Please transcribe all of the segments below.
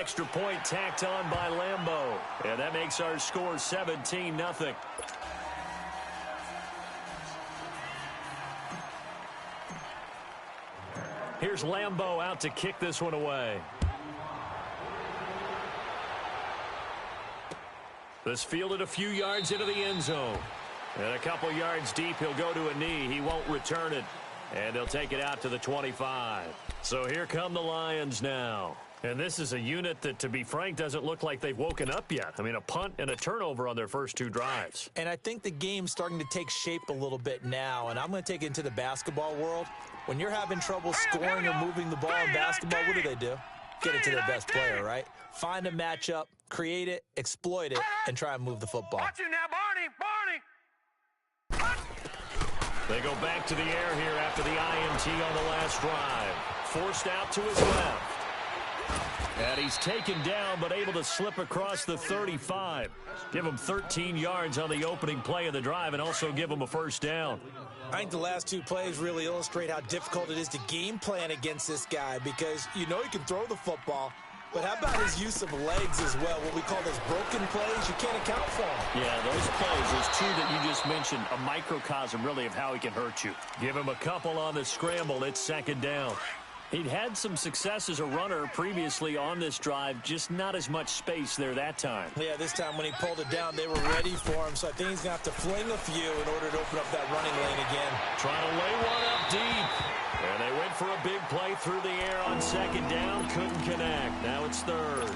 extra point tacked on by Lambeau. And that makes our score 17-0. Here's Lambeau out to kick this one away. This fielded a few yards into the end zone. And a couple yards deep, he'll go to a knee. He won't return it. And they'll take it out to the 25. So here come the Lions now. And this is a unit that, to be frank, doesn't look like they've woken up yet. I mean, a punt and a turnover on their first two drives. And I think the game's starting to take shape a little bit now. And I'm going to take it into the basketball world. When you're having trouble scoring or moving the ball in basketball, what do? Get it to their best player, right? Find a matchup, create it, exploit it, and try and move the football. Watch you now, Barney. They go back to the air here after the INT on the last drive. Forced out to his left. And he's taken down, but able to slip across the 35. Give him 13 yards on the opening play of the drive and also give him a first down. I think the last two plays really illustrate how difficult it is to game plan against this guy because you know he can throw the football, but how about his use of legs as well? What we call those broken plays, you can't account for them. Yeah, those plays, those two that you just mentioned, a microcosm really of how he can hurt you. Give him a couple on the scramble. It's second down. He'd had some success as a runner previously on this drive, just not as much space there that time. Yeah, this time when he pulled it down, they were ready for him, so I think he's going to have to fling a few in order to open up that running lane again. Trying to lay one up deep. And they went for a big play through the air on second down, couldn't connect. Now it's third.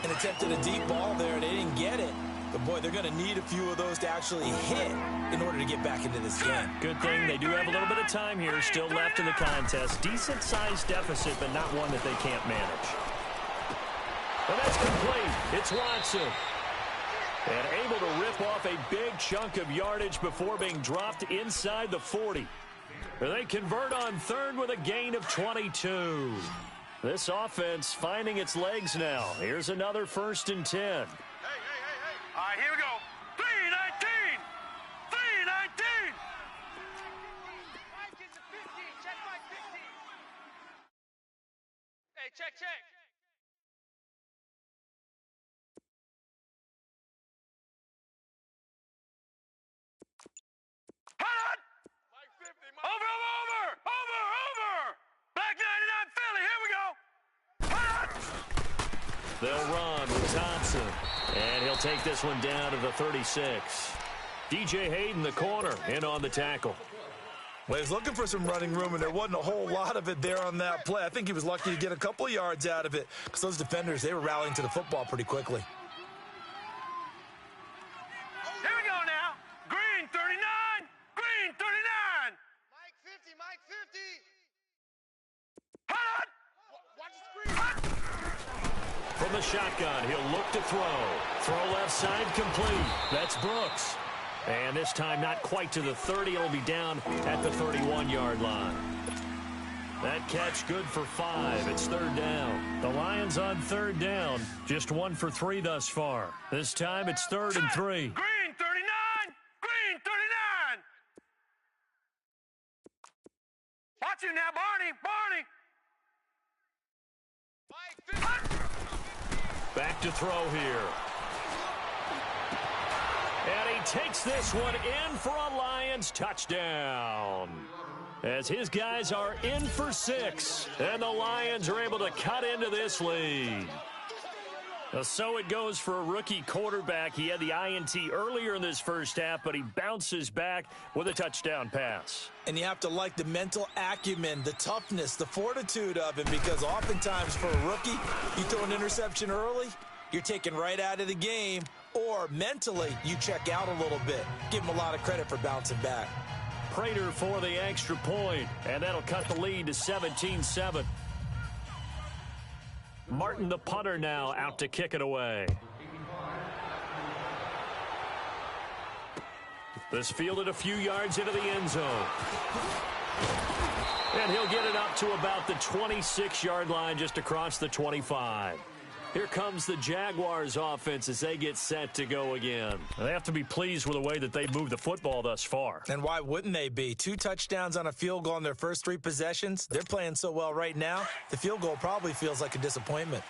And attempted a deep ball there, and they didn't get it. But, boy, they're going to need a few of those to actually hit in order to get back into this game. Good thing they do have a little bit of time here still left in the contest. Decent-sized deficit, but not one that they can't manage. And that's complete. It's Watson. And able to rip off a big chunk of yardage before being dropped inside the 40. They convert on third with a gain of 22. This offense finding its legs now. Here's another 1st and 10. All right, here we go. 3-19. 3-19. Mike is the 15. Check Mike 15. Hey, check. Hold on. Mike 50. Mike. Over. Black 99 Philly. Here we go. Hold on. They'll run with Thompson. And he'll take this one down to the 36. DJ Hayden, the corner, in on the tackle. Well, he was looking for some running room, and there wasn't a whole lot of it there on that play. I think he was lucky to get a couple of yards out of it because those defenders, they were rallying to the football pretty quickly. Here we go now. Green 39. Green 39. Mike 50. Hold on. Watch the screen. From the shotgun, he'll look to throw. Throw left side complete. That's Brooks. And this time not quite to the 30. It'll be down at the 31-yard line. That catch good for 5. It's third down. The Lions on third down. Just 1 for 3 thus far. This time it's 3rd and 3. Green 39. Green 39. Watch you now, Barney. Back to throw here. And he takes this one in for a Lions touchdown. As his guys are in for 6. And the Lions are able to cut into this lead. So it goes for a rookie quarterback. He had the INT earlier in this first half, but he bounces back with a touchdown pass. And you have to like the mental acumen, the toughness, the fortitude of him, because oftentimes for a rookie, you throw an interception early, you're taken right out of the game, or mentally you check out a little bit. Give him a lot of credit for bouncing back. Prater for the extra point, and that'll cut the lead to 17-7. Martin, the punter, now out to kick it away. This fielded a few yards into the end zone. And he'll get it up to about the 26-yard line, just across the 25. Here comes the Jaguars offense as they get set to go again. They have to be pleased with the way that they've moved the football thus far. And why wouldn't they be? 2 touchdowns on a field goal in their first 3 possessions. They're playing so well right now, the field goal probably feels like a disappointment.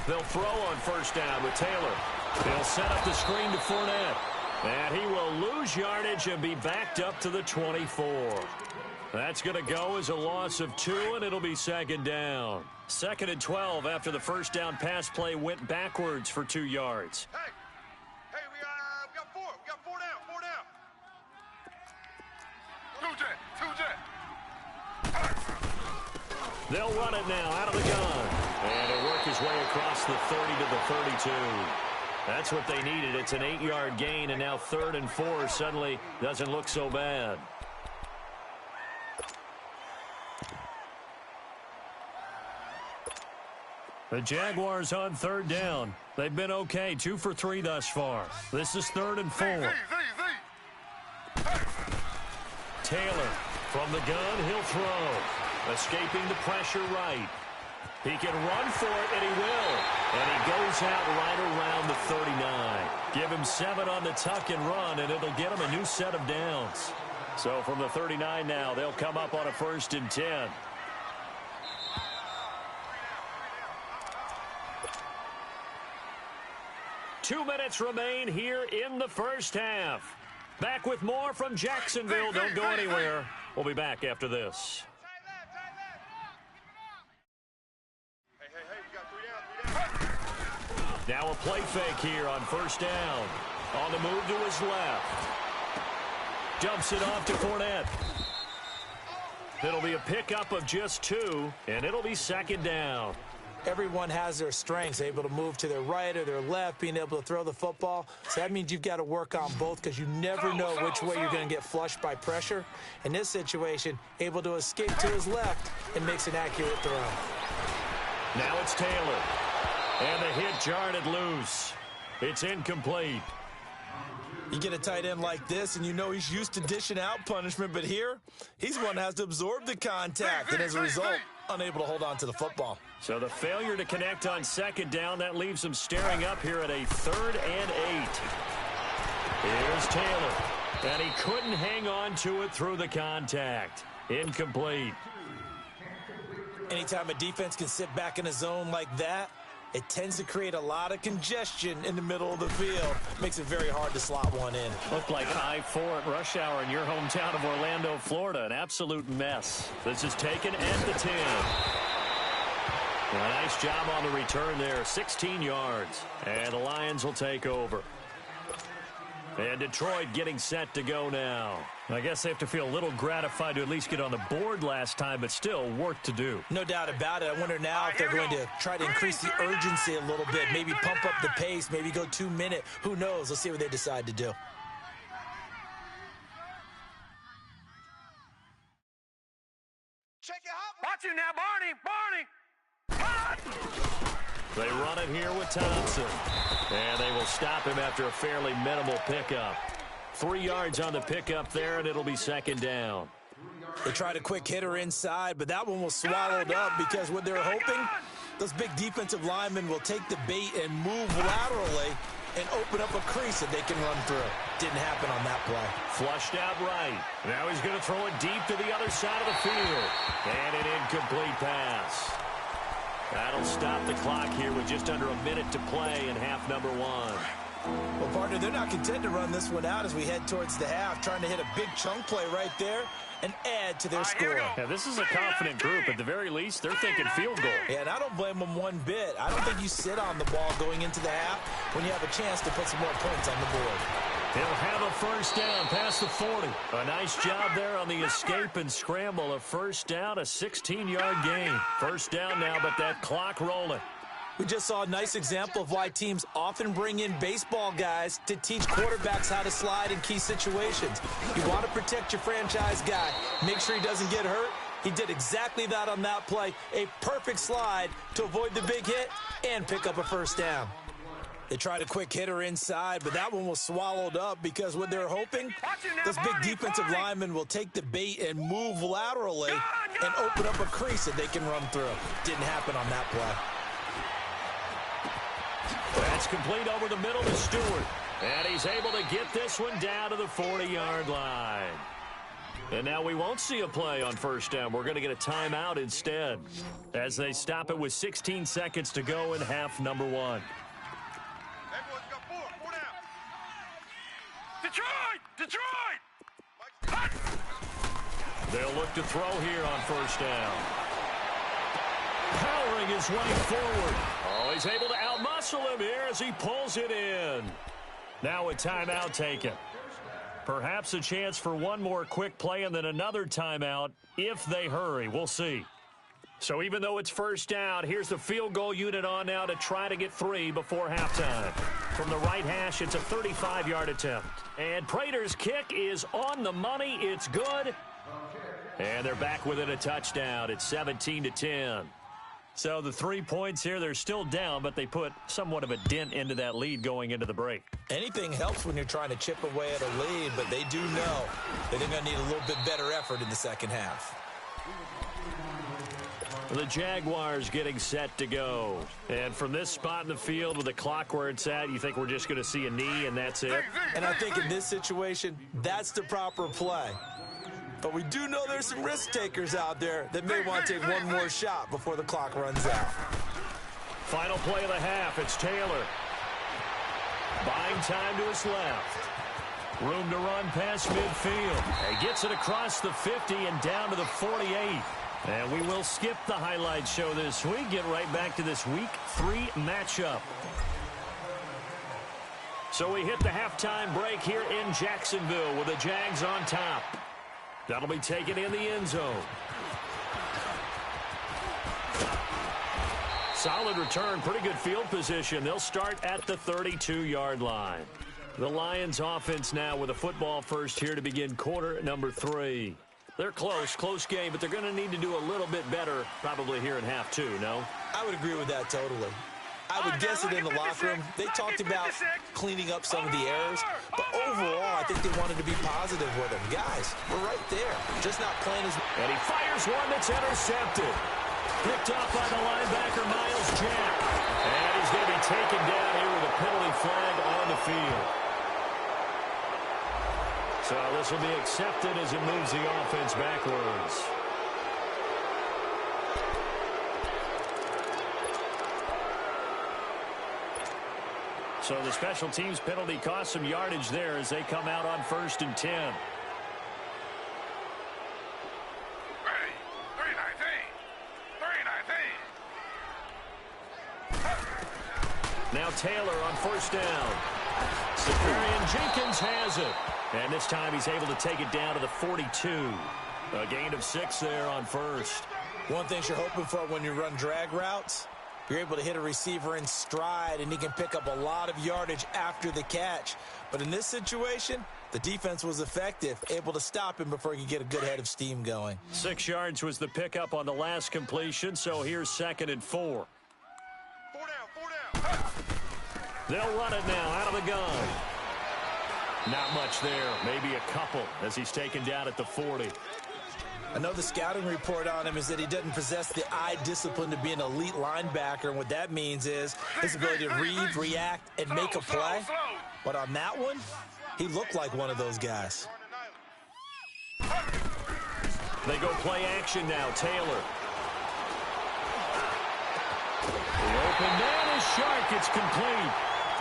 They'll throw on first down with Taylor. He'll set up the screen to Fournette. And he will lose yardage and be backed up to the 24. That's going to go as a loss of 2, and it'll be second down. 2nd and 12 after the first down pass play went backwards for 2 yards. Hey, we got 4. We got 4 down. 4 down. 2 jet. They'll run it now out of the gun. And he'll work his way across the 30 to the 32. That's what they needed. It's an 8-yard gain, and now 3rd and 4 suddenly doesn't look so bad. The Jaguars on 3rd down. They've been okay, 2 for 3 thus far. This is 3rd and 4. Taylor from the gun, he'll throw. Escaping the pressure right. He can run for it, and he will. And he goes out right around the 39. Give him 7 on the tuck and run, and it'll get him a new set of downs. So from the 39 now, they'll come up on a 1st and 10. Two minutes remain here in the first half. Back with more from Jacksonville. Don't go anywhere. We'll be back after this. Now a play fake here on first down. On the move to his left. Dumps it off to Fournette. It'll be a pickup of just 2, and it'll be second down. Everyone has their strengths, able to move to their right or their left, being able to throw the football. So that means you've got to work on both because you never know which way you're going to get flushed by pressure. In this situation, able to escape to his left and makes an accurate throw. Now it's Taylor. And the hit jarred it loose. It's incomplete. You get a tight end like this, and you know he's used to dishing out punishment, but here, he's the one that has to absorb the contact, and as a result, unable to hold on to the football. So the failure to connect on second down, that leaves him staring up here at a 3rd and 8. Here's Taylor, and he couldn't hang on to it through the contact. Incomplete. Anytime a defense can sit back in a zone like that, it tends to create a lot of congestion in the middle of the field. Makes it very hard to slot one in. Looked like I-4 at rush hour in your hometown of Orlando, Florida. An absolute mess. This is taken at the 10. A nice job on the return there. 16 yards. And the Lions will take over. And Detroit getting set to go now. I guess they have to feel a little gratified to at least get on the board last time, but still work to do. No doubt about it. I wonder now if they're going to try to increase the urgency a little bit, maybe pump up the pace, maybe go 2-minute. Who knows? Let's see what they decide to do. Check it out. Watch it now, Barney. They run it here with Thompson. And they will stop him after a fairly minimal pickup. 3 yards on the pickup there, and it'll be second down. They tried a quick hitter inside, but that one was swallowed up because what they're hoping, those big defensive linemen will take the bait and move laterally and open up a crease that they can run through. Didn't happen on that play. Flushed out right. Now he's going to throw it deep to the other side of the field. And an incomplete pass. That'll stop the clock here with just under a minute to play in half number 1. Well, partner, they're not content to run this one out as we head towards the half, trying to hit a big chunk play right there and add to their score. Yeah, this is a confident group. At the very least, they're thinking field goal. Yeah, and I don't blame them one bit. I don't think you sit on the ball going into the half when you have a chance to put some more points on the board. He'll have a first down past the 40. A nice job there on the escape and scramble. A first down, a 16-yard gain. First down now, but that clock rolling. We just saw a nice example of why teams often bring in baseball guys to teach quarterbacks how to slide in key situations. You want to protect your franchise guy. Make sure he doesn't get hurt. He did exactly that on that play. A perfect slide to avoid the big hit and pick up a first down. They tried a quick hitter inside, but that one was swallowed up because what they're hoping, those big defensive linemen will take the bait and move laterally and open up a crease that they can run through. Didn't happen on that play. That's complete over the middle to Stewart. And he's able to get this one down to the 40-yard line. And now we won't see a play on first down. We're going to get a timeout instead as they stop it with 16 seconds to go in half number 1. Everyone's got four down. Detroit! Hot. They'll look to throw here on first down. Powering his way forward. Oh, he's able to outmuscle him here as he pulls it in. Now a timeout taken. Perhaps a chance for one more quick play and then another timeout if they hurry. We'll see. So even though it's first down, here's the field goal unit on now to try to get 3 before halftime. From the right hash, it's a 35-yard attempt. And Prater's kick is on the money. It's good. And they're back within a touchdown. It's 17-10. So the 3 points here, they're still down, but they put somewhat of a dent into that lead going into the break. Anything helps when you're trying to chip away at a lead, but they do know that they're going to need a little bit better effort in the second half. The Jaguars getting set to go. And from this spot in the field with the clock where it's at, you think we're just going to see a knee and that's it? And I think in this situation, that's the proper play. But we do know there's some risk takers out there that may want to take one more shot before the clock runs out. Final play of the half. It's Taylor. Buying time to his left. Room to run past midfield. He gets it across the 50 and down to the 48. And we will skip the highlight show this week. Get right back to this Week 3 matchup. So we hit the halftime break here in Jacksonville with the Jags on top. That'll be taken in the end zone. Solid return, pretty good field position. They'll start at the 32-yard line. The Lions offense now with a football first here to begin quarter number 3. They're close game, but they're going to need to do a little bit better probably here in half 2, no? I would agree with that totally. I would guess it in the locker room. They talked about cleaning up some of the errors, but overall, I think they wanted to be positive with them. Guys, we're right there. Just not playing as... And he fires one that's intercepted. Picked off by the linebacker, Miles Jack. And he's going to be taken down here with a penalty flag on the field. So this will be accepted as it moves the offense backwards. So the special teams penalty cost some yardage there as they come out on 1st and 10. Ready. 3-19. Now Taylor on 1st down. Safarian Jenkins has it. And this time he's able to take it down to the 42. A gain of 6 there on 1st. One thing you're hoping for when you run drag routes, you're able to hit a receiver in stride, and he can pick up a lot of yardage after the catch. But in this situation, the defense was effective, able to stop him before he could get a good head of steam going. 6 yards was the pickup on the last completion, so here's 2nd and 4. 4 down. They'll run it now out of the gun. Not much there, maybe a couple as he's taken down at the 40. I know the scouting report on him is that he doesn't possess the eye discipline to be an elite linebacker, and what that means is his ability to read, react, and make a play. But on that one, he looked like one of those guys. They go play action now, Taylor. The open man is Shark. It's complete.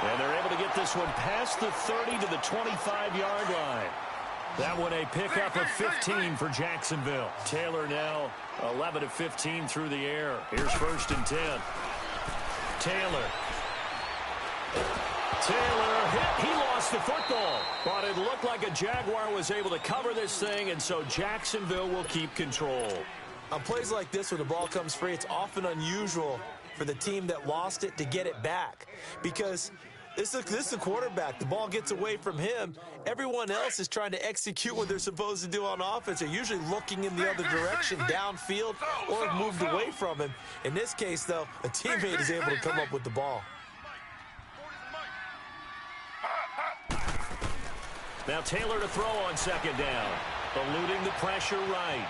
And they're able to get this one past the 30 to the 25-yard line. That one a pickup of 15 for Jacksonville. Taylor now 11 of 15 through the air. Here's 1st and 10. Taylor hit. He lost the football. But it looked like a Jaguar was able to cover this thing, and so Jacksonville will keep control. On plays like this when the ball comes free, it's often unusual for the team that lost it to get it back, because this is a quarterback. The ball gets away from him. Everyone else is trying to execute what they're supposed to do on offense. They're usually looking in the other direction, downfield, or have moved away from him. In this case, though, a teammate is able to come up with the ball. Now Taylor to throw on 2nd down. Eluding the pressure right.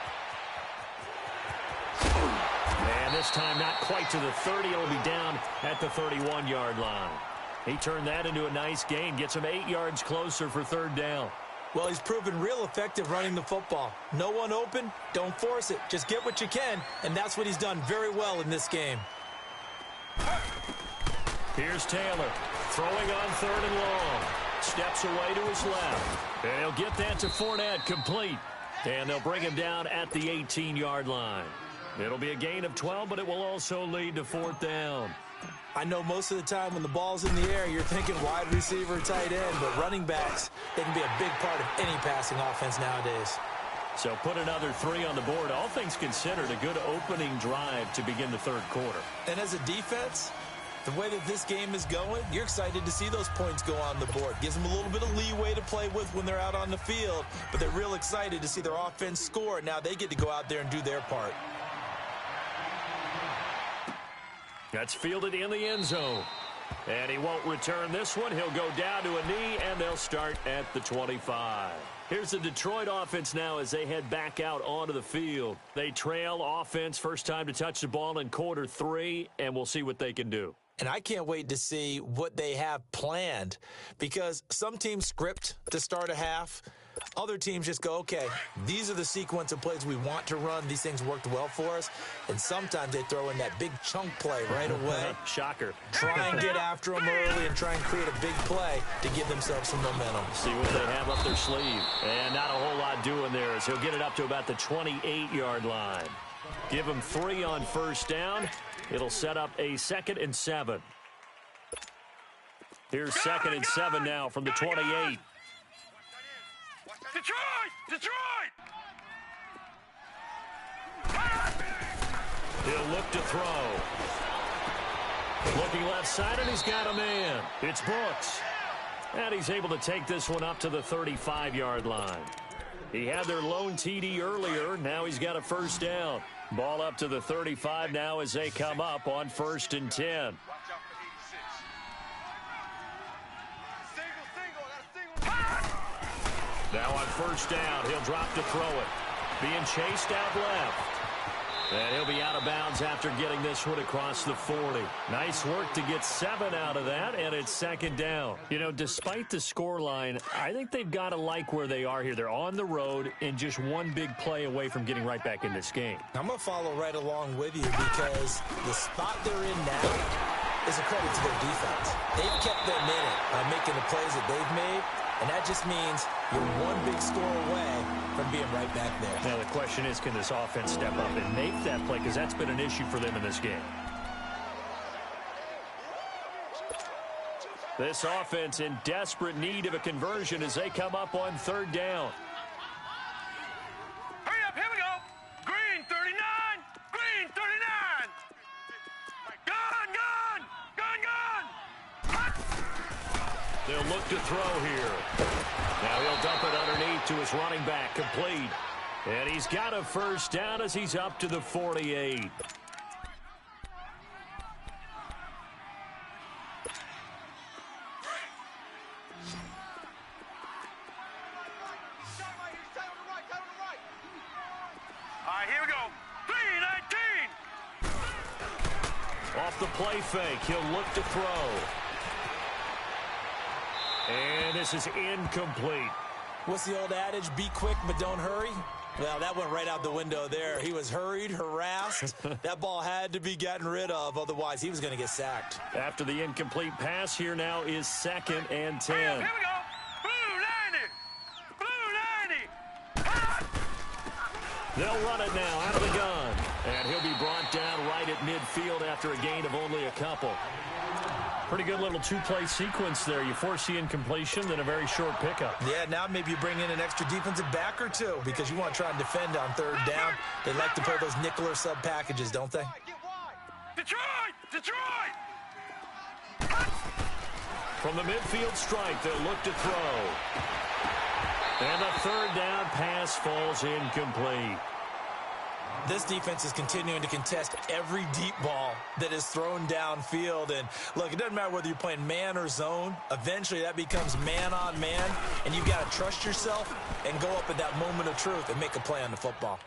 And this time not quite to the 30. It'll be down at the 31-yard line. He turned that into a nice gain. Gets him 8 yards closer for 3rd down. Well, he's proven real effective running the football. No one open, don't force it. Just get what you can, and that's what he's done very well in this game. Here's Taylor, throwing on 3rd and long. Steps away to his left. And he'll get that to Fournette, complete. And they'll bring him down at the 18-yard line. It'll be a gain of 12, but it will also lead to 4th down. I know most of the time when the ball's in the air, you're thinking wide receiver, tight end, but running backs, they can be a big part of any passing offense nowadays. So put another 3 on the board. All things considered, a good opening drive to begin the 3rd quarter. And as a defense, the way that this game is going, you're excited to see those points go on the board. Gives them a little bit of leeway to play with when they're out on the field, but they're real excited to see their offense score. Now they get to go out there and do their part. That's fielded in the end zone. And he won't return this one. He'll go down to a knee, and they'll start at the 25. Here's the Detroit offense now as they head back out onto the field. They trail offense, first time to touch the ball in quarter 3, and we'll see what they can do. And I can't wait to see what they have planned, because some teams script to start a half. Other teams just go, okay, these are the sequence of plays we want to run. These things worked well for us. And sometimes they throw in that big chunk play right away. Shocker. Try and get after them early and try and create a big play to give themselves some momentum. See what they have up their sleeve. And not a whole lot doing there as he'll get it up to about the 28-yard line. Give him 3 on first down. It'll set up a 2nd and 7. Here's 2nd and 7 now from the 28. Detroit! Detroit! He'll look to throw. Looking left side, and he's got a man. It's Brooks. And he's able to take this one up to the 35-yard line. He had their lone TD earlier. Now he's got a first down. Ball up to the 35 now as they come up on 1st and 10. Now on first down, he'll drop to throw it. Being chased out left. And he'll be out of bounds after getting this one across the 40. Nice work to get 7 out of that, and it's 2nd down. You know, despite the scoreline, I think they've got to like where they are here. They're on the road and just one big play away from getting right back in this game. I'm going to follow right along with you because the spot they're in now is a credit to their defense. They've kept them in it by making the plays that they've made. And that just means you're one big score away from being right back there. Now the question is, can this offense step up and make that play? Because that's been an issue for them in this game. This offense in desperate need of a conversion as they come up on 3rd down. Hurry up, here we go. Green 39, green 39. Gun, gun, gun, gun. They'll look to throw here. Now he'll dump it underneath to his running back, complete. And he's got a first down as he's up to the 48. All right, here we go. 3-19. Off the play fake, he'll look to throw. And this is incomplete. What's the old adage? Be quick, but don't hurry. Well, that went right out the window there. He was hurried, harassed. That ball had to be gotten rid of, otherwise he was going to get sacked. After the incomplete pass, here now is 2nd and 10. Here we go. Blue 90. Blue 90. They'll run it now out of the gun. And he'll be brought down right at midfield after a gain of only a couple. Pretty good little 2-play sequence there. You force the incompletion, then a very short pickup. Yeah, now maybe you bring in an extra defensive back or two because you want to try and defend on 3rd down. They like to play those nickel or sub packages, don't they? Detroit! Detroit! From the midfield stripe, they'll look to throw. And the 3rd down pass falls incomplete. This defense is continuing to contest every deep ball that is thrown downfield. And, look, it doesn't matter whether you're playing man or zone. Eventually, that becomes man-on-man, and you've got to trust yourself and go up at that moment of truth and make a play on the football.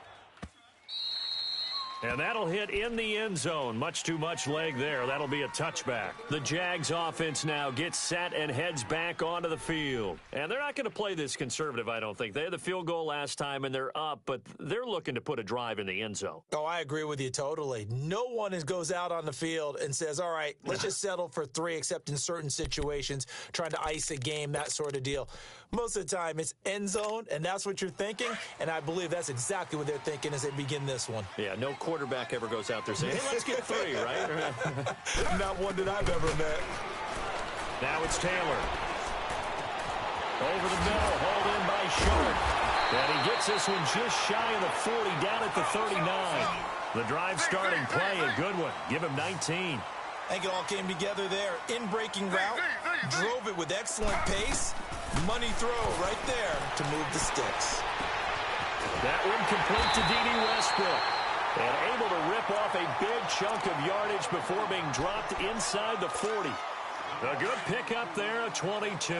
And that'll hit in the end zone. Much too much leg there. That'll be a touchback. The Jags offense now gets set and heads back onto the field. And they're not going to play this conservative, I don't think. They had the field goal last time, and they're up, but they're looking to put a drive in the end zone. Oh, I agree with you totally. No one goes out on the field and says, all right, let's just settle for 3, except in certain situations, trying to ice a game, that sort of deal. Most of the time, it's end zone, and that's what you're thinking, and I believe that's exactly what they're thinking as they begin this one. Yeah, no quarterback ever goes out there saying, hey, let's get 3, right? Not one that I've ever met. Now it's Taylor. Over the middle, hauled in by Sharp. And he gets this one just shy of the 40, down at the 39. The drive starting play, a good one. Give him 19. I think it all came together there. In-breaking route, drove it with excellent pace. Money throw right there to move the sticks. That one complete to D.D. Westbrook. And able to rip off a big chunk of yardage before being dropped inside the 40. A good pickup there, a 22.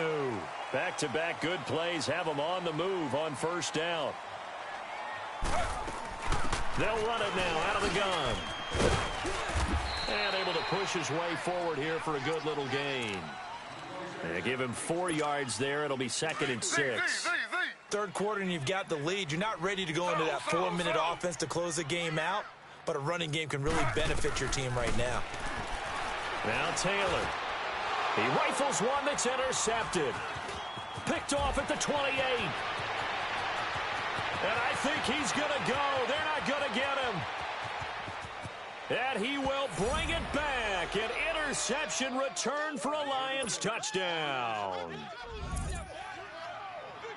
Back-to-back good plays have them on the move on first down. They'll run it now out of the gun. And able to push his way forward here for a good little gain. They give him 4 yards there. It'll be 2nd and 6. Third quarter and you've got the lead. You're not ready to go into that 4-minute offense to close the game out, but a running game can really benefit your team right now. Now Taylor. He rifles one that's intercepted. Picked off at the 28. And I think he's going to go. They're not going to get him. And he will bring it back. An interception return for a Lions touchdown.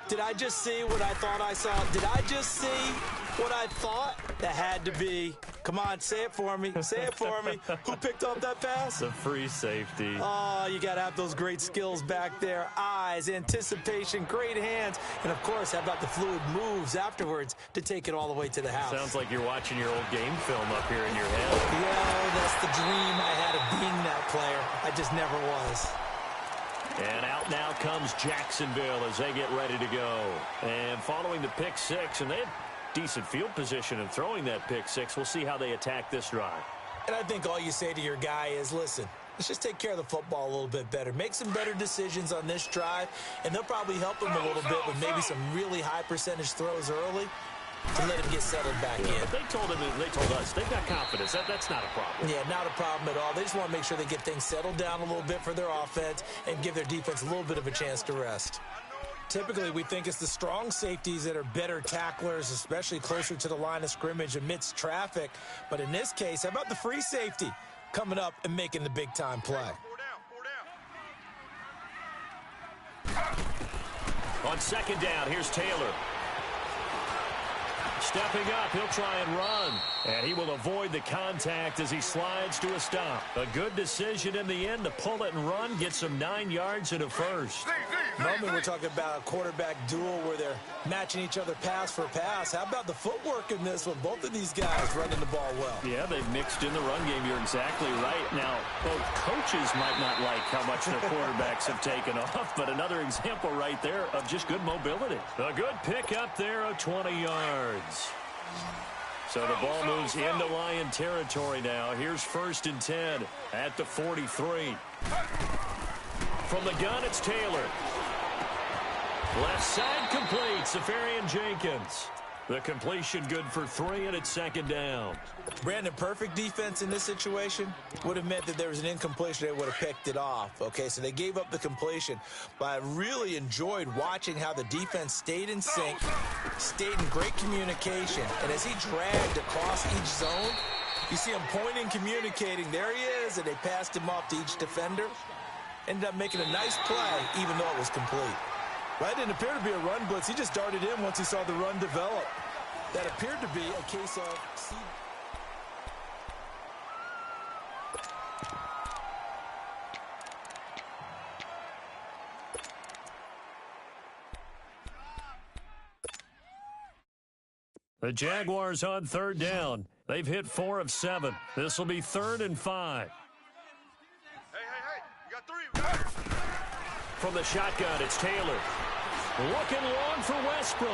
Did I just see what I thought I saw? Did I just see what I thought? That had to be. Come on, say it for me. Say it for me. Who picked up that pass? The free safety. Oh, you got to have those great skills back there. Eyes, anticipation, great hands. And, of course, how about the fluid moves afterwards to take it all the way to the house? Sounds like you're watching your old game film up here in your head. Yeah, that's the dream I had of being that player. I just never was. And out now comes Jacksonville as they get ready to go. And following the pick 6, and they had decent field position in throwing that pick 6. We'll see how they attack this drive. And I think all you say to your guy is, listen, let's just take care of the football a little bit better. Make some better decisions on this drive, and they'll probably help him a little bit with maybe some really high percentage throws early to let him get settled back in. They told us they've got confidence. That's not a problem. Yeah, not a problem at all. They just want to make sure they get things settled down a little bit for their offense and give their defense a little bit of a chance to rest. Typically, we think it's the strong safeties that are better tacklers, especially closer to the line of scrimmage amidst traffic. But in this case, how about the free safety coming up and making the big-time play? On second down, here's Taylor. Stepping up, he'll try and run. And he will avoid the contact as he slides to a stop. A good decision in the end to pull it and run, get some 9 yards and a first. Normally we're talking about a quarterback duel where they're matching each other pass for pass. How about the footwork in this one? Both of these guys running the ball well. Yeah, they've mixed in the run game. You're exactly right. Now, both coaches might not like how much their quarterbacks have taken off, but another example right there of just good mobility. A good pick up there of 20 yards. So the ball moves into Lion territory now. Here's 1st and 10 at the 43. From the gun, it's Taylor. Left side complete, Safarian Jenkins. The completion good for 3, and it's 2nd down. Brandon, perfect defense in this situation would have meant that there was an incompletion. They would have picked it off. Okay, so they gave up the completion. But I really enjoyed watching how the defense stayed in sync, stayed in great communication. And as he dragged across each zone, you see him pointing, communicating. There he is, and they passed him off to each defender. Ended up making a nice play, even though it was complete. Well, that didn't appear to be a run blitz. He just darted in once he saw the run develop. That appeared to be a case of... The Jaguars on 3rd down. They've hit 4 of 7. This will be 3rd and 5. Hey, you got 3. From the shotgun, it's Taylor. Looking long for Westbrook.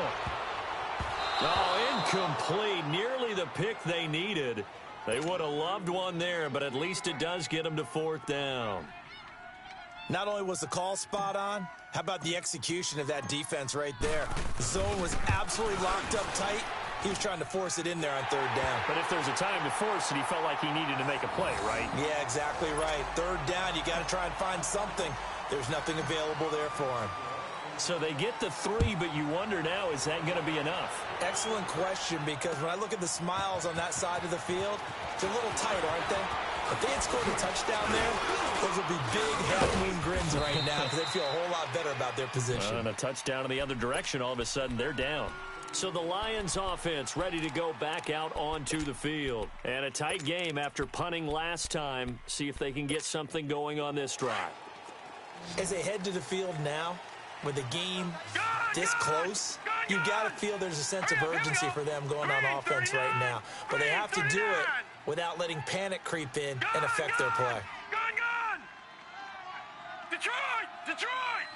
Oh, Incomplete. Nearly the pick they needed. They would have loved one there, but at least it does get them to 4th down. Not only was the call spot on, how about the execution of that defense right there? The zone was absolutely locked up tight. He was trying to force it in there on 3rd down. But if there's a time to force it, he felt like he needed to make a play, right? Yeah, exactly right. 3rd down, you got to try and find something. There's nothing available there for him. So they get the 3, but you wonder now, is that going to be enough? Excellent question, because when I look at the smiles on that side of the field, they're a little tight, aren't they? If they had scored a touchdown there, those would be big half-moon grins right now because they'd feel a whole lot better about their position. And a touchdown in the other direction, all of a sudden they're down. So the Lions offense ready to go back out onto the field. And a tight game after punting last time. See if they can get something going on this drive. As they head to the field now, with the game this close, you got to feel there's a sense of urgency for them going on offense right now. But they have to do it without letting panic creep in and affect their play. Gun! Detroit! Detroit!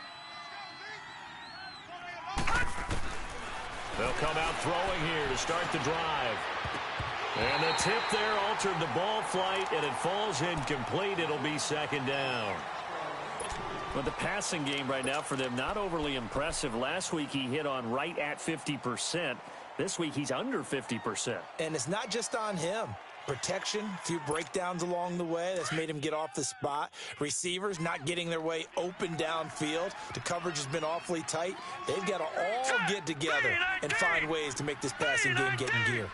They'll come out throwing here to start the drive. And the tip there altered the ball flight, and it falls incomplete. It'll be 2nd down. But the passing game right now for them, not overly impressive. Last week he hit on right at 50%. This week he's under 50%. And it's not just on him. Protection, a few breakdowns along the way. That's made him get off the spot. Receivers not getting their way open downfield. The coverage has been awfully tight. They've got to all get together and find ways to make this passing game get in gear.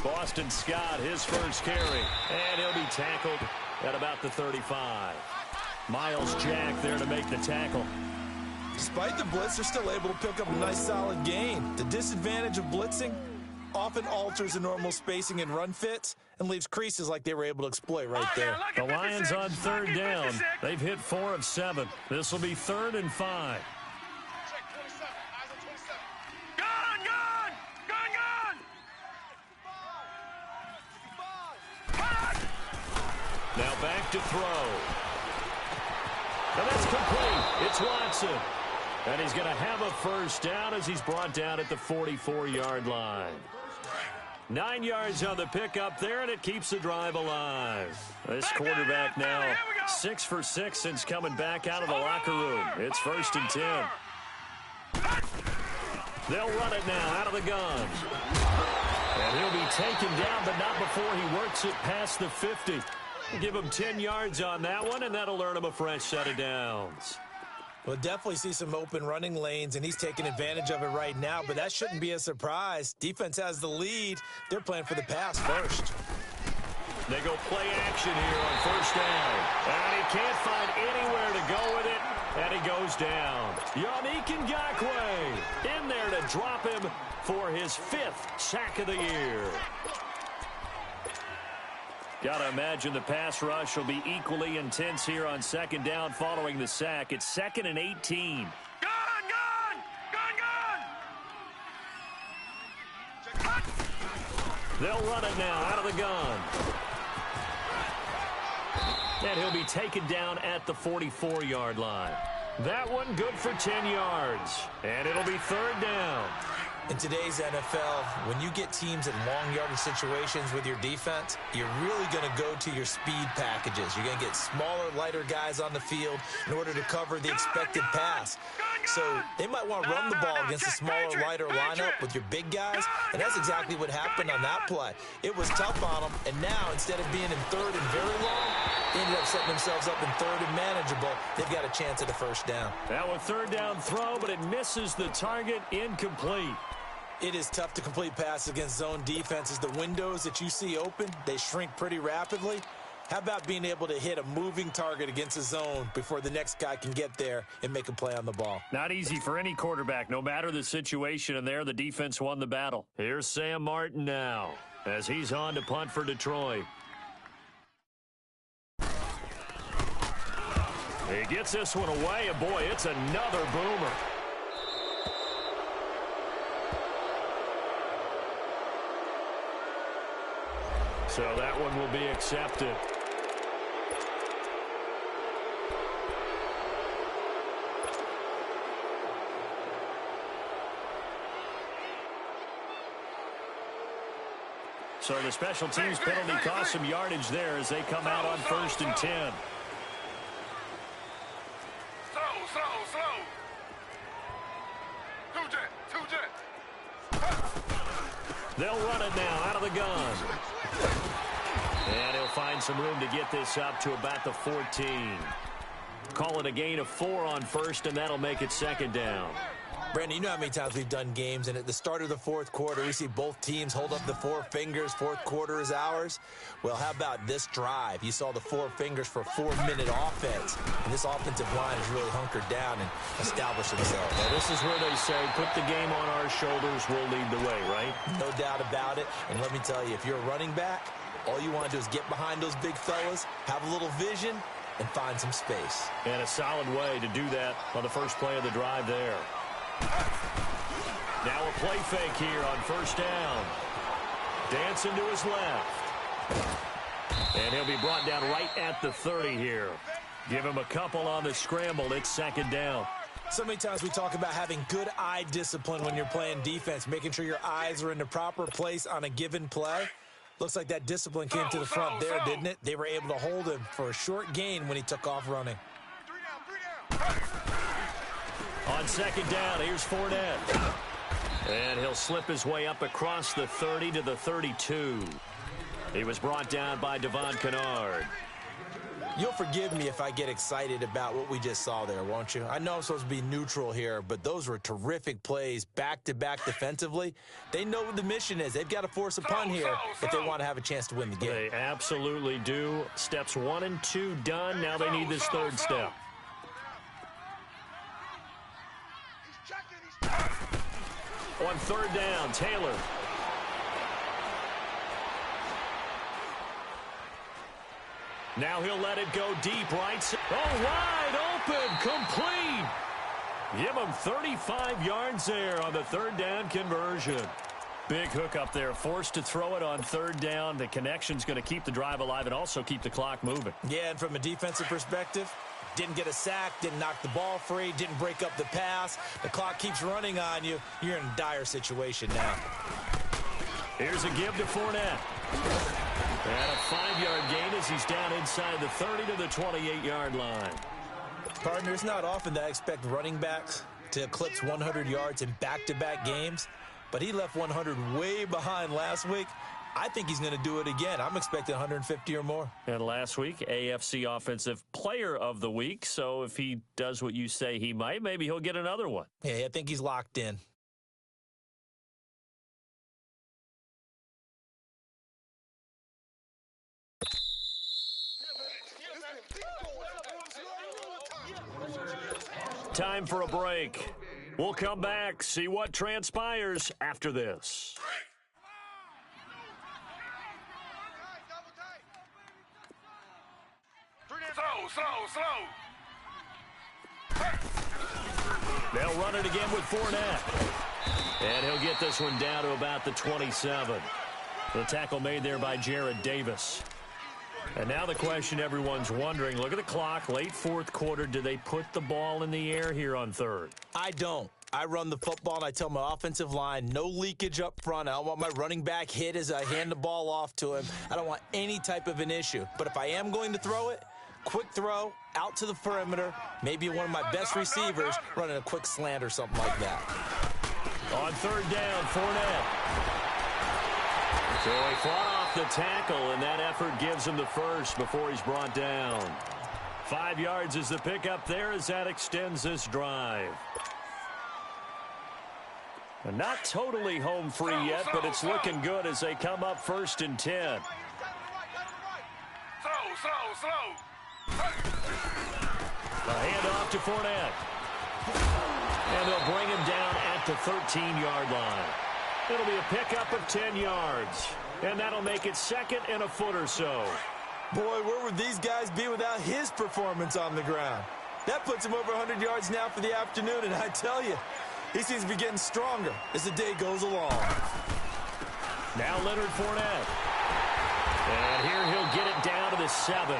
Boston Scott, his first carry. And he'll be tackled at about the 35. Miles Jack there to make the tackle. Despite the blitz, they're still able to pick up a nice solid gain. The disadvantage of blitzing often alters the normal spacing and run fits and leaves creases like they were able to exploit right there. The Lions on 3rd down. They've hit 4 of 7. This will be 3rd and 5. Now back to throw. And that's complete. It's Watson. And he's going to have a first down as he's brought down at the 44-yard line. 9 yards on the pickup there, and it keeps the drive alive. This quarterback now 6 for 6 since coming back out of the locker room. It's 1st and 10. They'll run it now out of the gun. And he'll be taken down, but not before he works it past the 50. Give him 10 yards on that one, and that'll earn him a fresh set of downs. We'll definitely see some open running lanes, and he's taking advantage of it right now, but that shouldn't be a surprise. Defense has the lead. They're playing for the pass first. They go play action here on 1st down. And he can't find anywhere to go with it, and he goes down. Yannick Ngakoue in there to drop him for his 5th sack of the year. Got to imagine the pass rush will be equally intense here on 2nd down following the sack. It's 2nd and 18. They'll run it now out of the gun. And he'll be taken down at the 44-yard line. That one good for 10 yards. And it'll be 3rd down. In today's NFL, when you get teams in long yardage situations with your defense, you're really going to go to your speed packages. You're going to get smaller, lighter guys on the field in order to cover the expected pass. So they might want to run the ball against a smaller, lighter lineup with your big guys, and that's exactly what happened on that play. It was tough on them, and now instead of being in 3rd and very long, they ended up setting themselves up in 3rd and manageable. They've got a chance at a first down. Now a 3rd down throw, but it misses the target, incomplete. It is tough to complete passes against zone defenses. The windows that you see open, they shrink pretty rapidly. How about being able to hit a moving target against a zone before the next guy can get there and make a play on the ball? Not easy for any quarterback, no matter the situation, and there the defense won the battle. Here's Sam Martin now as he's on to punt for Detroit. He gets this one away, and boy, it's another boomer. So that one will be accepted. So the special teams penalty cost some yardage there as they come out on 1st and 10. Slow. Two jet. They'll run it now out of the gun. And he'll find some room to get this up to about the 14. Call it a gain of 4 on 1st, and that'll make it 2nd down. Brandon, you know how many times we've done games, and at the start of the 4th quarter, we see both teams hold up the 4 fingers, 4th quarter is ours. Well, how about this drive? You saw the 4 fingers for 4-minute offense, and this offensive line has really hunkered down and established themselves. Well, this is where they say, put the game on our shoulders, we'll lead the way, right? No doubt about it, and let me tell you, if you're a running back, all you want to do is get behind those big fellas, have a little vision, and find some space. And a solid way to do that on the first play of the drive there. Now a play fake here on 1st down. Dancing to his left. And he'll be brought down right at the 30 here. Give him a couple on the scramble. It's 2nd down. So many times we talk about having good eye discipline when you're playing defense, making sure your eyes are in the proper place on a given play. Looks like that discipline came to the front there, didn't it? They were able to hold him for a short gain when he took off running. On 2nd down, here's Fournette. And he'll slip his way up across the 30 to the 32. He was brought down by Devon Kennard. You'll forgive me if I get excited about what we just saw there, won't you? I know I'm supposed to be neutral here, but those were terrific plays back-to-back defensively. They know what the mission is. They've got to force a punt here if they want to have a chance to win the game. They absolutely do. Steps 1 and 2 done. Now they need this 3rd step. On 3rd down, Taylor. Now he'll let it go deep right. Oh, wide open, complete. Give him 35 yards there on the 3rd down conversion. Big hook up there, forced to throw it on 3rd down. The connection's going to keep the drive alive and also keep the clock moving. Yeah, and from a defensive perspective, didn't get a sack, didn't knock the ball free, didn't break up the pass. The clock keeps running on you. You're in a dire situation now. Here's a give to Fournette. And a 5-yard gain as he's down inside the 30 to the 28-yard line. Partner, it's not often that I expect running backs to eclipse 100 yards in back-to-back games, but he left 100 way behind last week. I think he's going to do it again. I'm expecting 150 or more. And last week, AFC Offensive Player of the Week. So if he does what you say he might, maybe he'll get another one. Yeah, I think he's locked in. Time for a break. We'll come back, see what transpires after this. Slow. They'll run it again with Fournette. And he'll get this one down to about the 27. The tackle made there by Jared Davis. And now the question everyone's wondering, look at the clock, late 4th quarter. Do they put the ball in the air here on 3rd? I don't. I run the football, and I tell my offensive line, no leakage up front. I don't want my running back hit as I hand the ball off to him. I don't want any type of an issue. But if I am going to throw it, quick throw, out to the perimeter, maybe one of my best receivers running a quick slant or something like that. On 3rd down, Fournette. So he fought off the tackle, and that effort gives him the first before he's brought down. 5 yards is the pickup there as that extends this drive. And not totally home free yet, but it's looking good as they come up 1st and 10. Slow. A handoff to Fournette. And they'll bring him down at the 13-yard line. It'll be a pickup of 10 yards. And that'll make it 2nd and a foot or so. Boy, where would these guys be without his performance on the ground? That puts him over 100 yards now for the afternoon, and I tell you, he seems to be getting stronger as the day goes along. Now Leonard Fournette. And here he'll get it down to the 7.